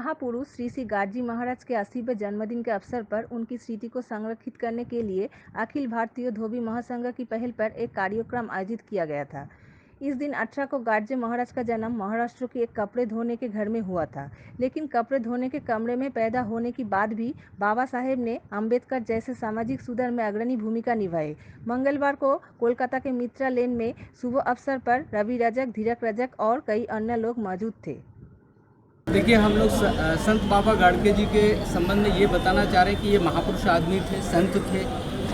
महापुरुष श्री श्री गाडजी महाराज के 80वें जन्मदिन के अवसर पर उनकी स्मृति को संरक्षित करने के लिए अखिल भारतीय धोबी महासंघ की पहल पर एक कार्यक्रम आयोजित किया गया था। इस दिन 18 को गाडजी महाराज का जन्म महाराष्ट्र के एक कपड़े धोने के घर में हुआ था, लेकिन कपड़े धोने के कमरे में पैदा होने के बाद भी बाबा साहेब ने अम्बेडकर जैसे सामाजिक सुधार में अग्रणी भूमिका निभाई। मंगलवार को कोलकाता के मित्रा लेन में शुभ अवसर पर रवि रजक, धीरक रजक और कई अन्य लोग मौजूद थे। देखिए, हम लोग संत बाबा गाडगे जी के संबंध में ये बताना चाह रहे हैं कि ये महापुरुष आदमी थे, संत थे,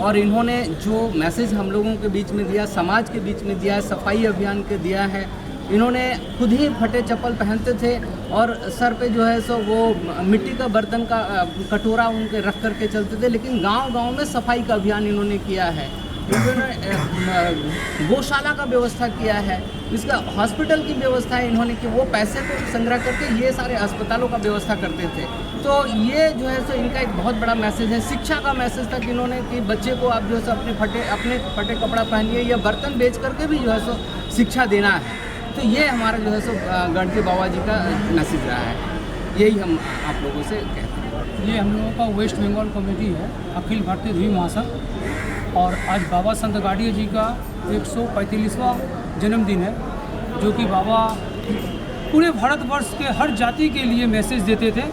और इन्होंने जो मैसेज हम लोगों के बीच में दिया, समाज के बीच में दिया है, सफाई अभियान के दिया है। इन्होंने खुद ही फटे चप्पल पहनते थे और सर पे जो है सो वो मिट्टी का बर्तन का कटोरा उनके रख करके चलते थे, लेकिन गांव-गांव में सफाई का अभियान इन्होंने किया है। इन्होंने गौशाला का व्यवस्था किया है, इसका हॉस्पिटल की व्यवस्था है इन्होंने कि वो पैसे को संग्रह करके ये सारे अस्पतालों का व्यवस्था करते थे। तो ये जो है सो इनका एक बहुत बड़ा मैसेज है। शिक्षा का मैसेज था कि इन्होंने कि बच्चे को आप जो है सो अपने फटे कपड़ा पहनिए या बर्तन बेच करके भी जो है सो शिक्षा देना है। तो ये हमारा जो है सो गाडगे बाबा जी का मैसेज रहा है, यही हम आप लोगों से कहते हैं। ये हम लोगों का वेस्ट बंगाल कमेटी है, अखिल भारतीय धोबी महासंघ, और आज बाबा संत गाडगे जी का 145वां जन्मदिन है, जो कि बाबा पूरे भारतवर्ष के हर जाति के लिए मैसेज देते थे।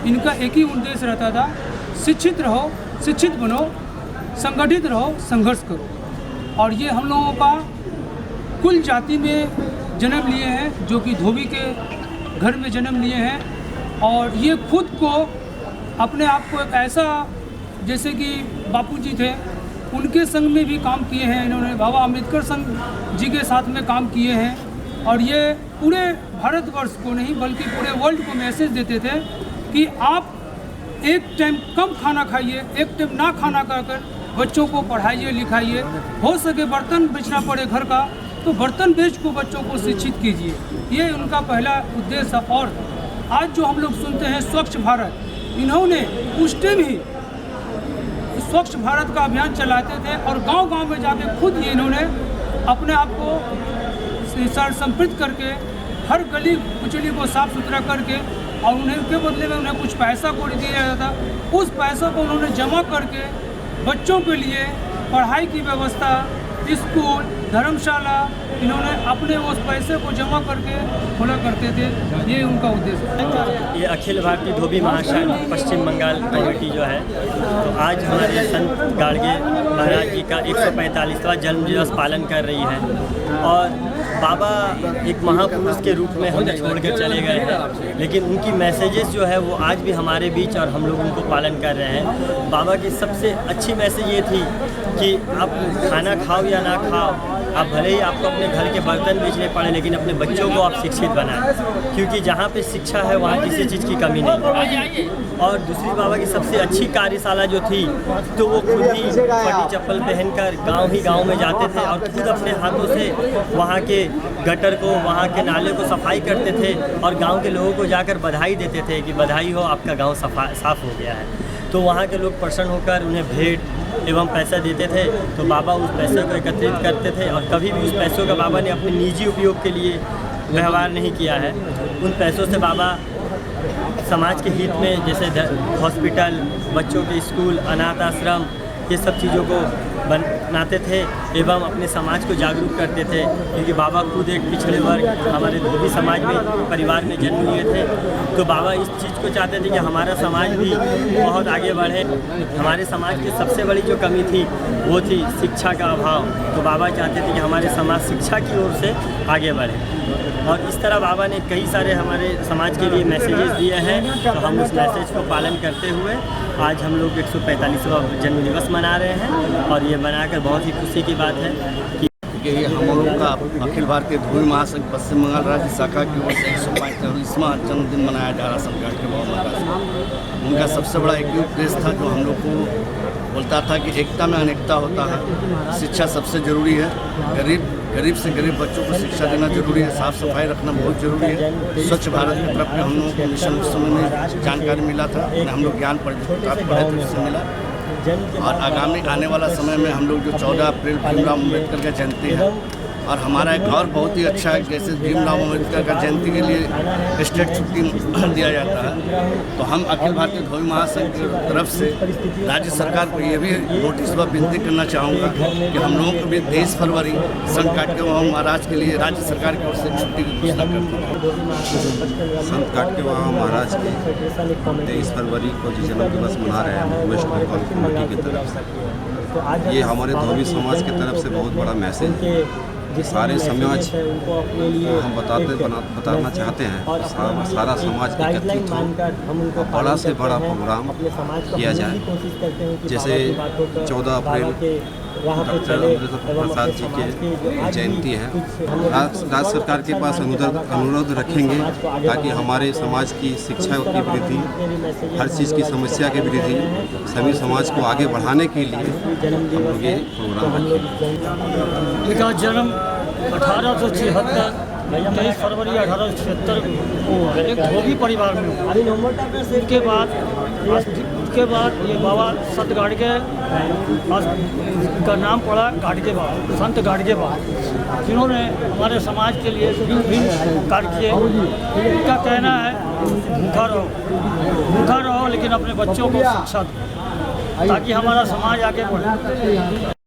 इनका एक ही उद्देश्य रहता था, शिक्षित रहो, शिक्षित बनो, संगठित रहो, संघर्ष करो। और ये हम लोगों का कुल जाति में जन्म लिए हैं, जो कि धोबी के घर में जन्म लिए हैं, और ये खुद को अपने आप को एक ऐसा, जैसे कि बापूजी थे, उनके संग में भी काम किए हैं इन्होंने, बाबा अम्बेडकर संघ जी के साथ में काम किए हैं। और ये पूरे भारतवर्ष को नहीं बल्कि पूरे वर्ल्ड को मैसेज देते थे कि आप एक टाइम कम खाना खाइए, एक टाइम ना खाना खाकर बच्चों को पढ़ाइए लिखाइए। हो सके बर्तन बेचना पड़े घर का तो बर्तन बेच को बच्चों को शिक्षित कीजिए, ये उनका पहला उद्देश्य। और आज जो हम लोग सुनते हैं स्वच्छ भारत, इन्होंने उस टाइम ही स्वच्छ भारत का अभियान चलाते थे और गांव-गांव में जाके खुद ही इन्होंने अपने आप को समर्पित करके हर गली कुचली को साफ सुथरा करके, और उन्हें के बदले में उन्हें कुछ पैसा को दिया जाता, उस पैसा को उन्होंने जमा करके बच्चों के लिए पढ़ाई की व्यवस्था, स्कूल, धर्मशाला, इन्होंने अपने उस पैसे को जमा करके खोला करते थे। ये उनका उद्देश्य है। ये अखिल भारतीय धोबी महासंघ पश्चिम बंगाल कमेटी जो है, तो आज हमारे संत गाडगे महाराज जी का 145वां जन्म दिवस पालन कर रही है। और बाबा एक महापुरुष के रूप में हमें छोड़कर चले गए हैं, लेकिन उनकी मैसेजेस जो है वो आज भी हमारे बीच और हम लोग उनको पालन कर रहे हैं। बाबा की सबसे अच्छी मैसेज ये थी कि आप खाना खाओ या ना खाओ, आप भले ही आपको अपने घर के बर्तन बेचने पड़े, लेकिन अपने बच्चों को आप शिक्षित बनाएं, क्योंकि जहाँ पे शिक्षा है वहाँ किसी चीज़ की कमी नहीं। और दूसरी बाबा की सबसे अच्छी कार्यशाला जो थी, तो वो खुद ही फटी चप्पल पहनकर गांव में जाते थे और खुद अपने हाथों से वहाँ के गटर को, वहाँ के नाले को सफाई करते थे और गांव के लोगों को जाकर बधाई देते थे कि बधाई हो, आपका गांव साफ हो गया है। तो वहाँ के लोग प्रसन्न होकर उन्हें भेंट एवं पैसा देते थे। तो बाबा उस पैसे को एकत्रित करते थे और कभी भी उस पैसों का बाबा ने अपने निजी उपयोग के लिए व्यवहार नहीं किया है। उन पैसों से बाबा समाज के हित में, जैसे हॉस्पिटल, बच्चों के स्कूल, अनाथ आश्रम, ये सब चीज़ों को बनाते थे एवं अपने समाज को जागरूक करते थे, क्योंकि बाबा खुद एक पिछड़े वर्ग हमारे धोबी समाज में परिवार में जन्म लिए थे। तो बाबा इस चीज़ को चाहते थे कि हमारा समाज भी बहुत आगे बढ़े। हमारे समाज की सबसे बड़ी जो कमी थी वो थी शिक्षा का अभाव। तो बाबा चाहते थे कि हमारे समाज शिक्षा की ओर से आगे बढ़े, और इस तरह बाबा ने कई सारे हमारे समाज के लिए मैसेजेस दिए हैं। तो हम उस मैसेज को पालन करते हुए आज हम लोग 145वां जन्मदिवस मना रहे हैं, और ये मनाकर बहुत ही खुशी की बात है कि ये हम लोगों का अखिल भारतीय धोबी महासंघ पश्चिम बंगाल राज्य शाखा की ओर से 145वां जन्मदिन मनाया जा रहा संत गाडगे बाबा महाराज। उनका सबसे बड़ा एक उद्देश्य था, जो हम लोग को बोलता था कि एकता में अनेकता होता है, शिक्षा सबसे ज़रूरी है, गरीब से गरीब बच्चों को शिक्षा देना जरूरी है, साफ़ सफाई रखना बहुत ज़रूरी है। स्वच्छ भारत की तरफ हम लोगों को मिशन उस समय में जानकारी मिला था, हम लोग ज्ञान प्राप्त पढ़े थे, उससे मिला। और आगामी आने वाला समय में हम लोग जो 14 अप्रैल भीमराव अम्बेडकर का जयंती है, और हमारा एक और बहुत ही अच्छा है, जैसे भीमराव अम्बेडकर का जयंती के लिए स्टेट छुट्टी दिया जाता है, तो हम अखिल भारतीय धोबी महासंघ की तरफ से राज्य सरकार को ये भी नोटिस व विनती करना चाहूँगा कि हम लोगों को भी 23 फरवरी संत काटके बाबा महाराज के लिए राज्य सरकार की ओर से छुट्टी की घोषणा करते हैं। संत काटके बाबा महाराज की 23 फरवरी को जो जन्म दिवस मना रहे हैं वेस्ट बंगाल कमेटी की तरफ से, ये हमारे धोबी समाज की तरफ से बहुत बड़ा मैसेज है। सारे समाज हम बताना चाहते हैं, सारा समाज एकत्रित हो, बड़ा से बड़ा प्रोग्राम किया जाए। जैसे 14 अप्रैल डॉक्टर अमृतसर प्रसाद जी के जयंती है, राज्य सरकार के पास अनुरोध रखेंगे ताकि हमारे समाज की शिक्षा की वृद्धि, हर चीज़ की समस्या की वृद्धि, सभी समाज को आगे बढ़ाने के लिए हम लोग ये प्रोग्राम रखेंगे। इनका जन्म 1876 23 फरवरी 1876 को एक धोबी परिवार में हुआ। उसके बाद ये बाबा संत गाडगे का नाम पड़ा गाडगे बाबा, संत गाडगे बाबा, जिन्होंने हमारे समाज के लिए विभिन्न कार्य किए। उनका कहना है भूखा रहो लेकिन अपने बच्चों को शिक्षा दो ताकि हमारा समाज आगे बढ़े।